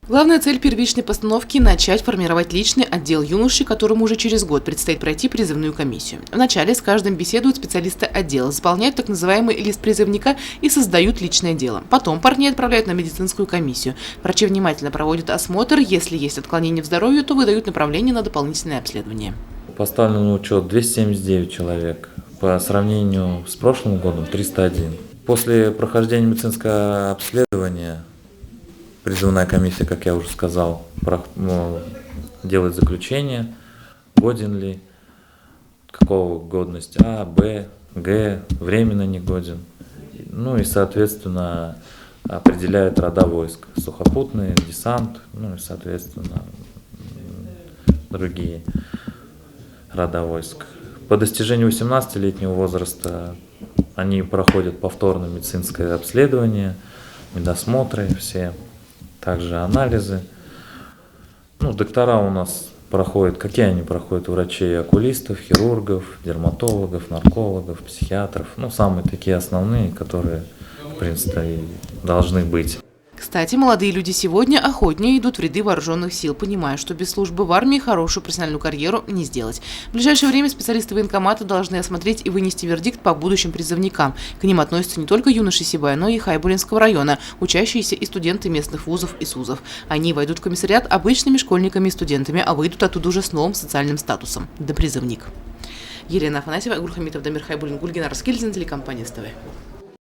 Главная цель первичной постановки – начать формировать личный отдел юноши, которому уже через год предстоит пройти призывную комиссию. Вначале с каждым беседуют специалисты отдела, заполняют так называемый лист призывника и создают личное дело. Потом парней отправляют на медицинскую комиссию. Врачи внимательно проводят осмотр. Если есть отклонения в здоровье, то выдают направление на дополнительное обследование. Поставлен на учет 279 человек. По сравнению с прошлым годом 301. После прохождения медицинского обследования призывная комиссия, как я уже сказал, делает заключение, годен ли, какого годность А, Б, Г, временно негоден. Ну и, соответственно, определяет рода войск. Сухопутный, десант, ну и, соответственно, другие рода войск. По достижению 18-летнего возраста они проходят повторное медицинское обследование, медосмотры все. Также анализы. Доктора у нас проходят, какие они проходят? Врачей, окулистов, хирургов, дерматологов, наркологов, психиатров. Самые такие основные, которые, в принципе, и должны быть. Кстати, молодые люди сегодня охотнее идут в ряды вооруженных сил, понимая, что без службы в армии хорошую профессиональную карьеру не сделать. В ближайшее время специалисты военкомата должны осмотреть и вынести вердикт по будущим призывникам. К ним относятся не только юноши Сибая, но и Хайбулинского района, учащиеся и студенты местных вузов и СУЗов. Они войдут в комиссариат обычными школьниками и студентами, а выйдут оттуда уже с новым социальным статусом – допризывник. Елена Афанасьева, Гурхамитов, Дамир Хайбулин, Гульгинар Скильзин, телекомпания СТВ.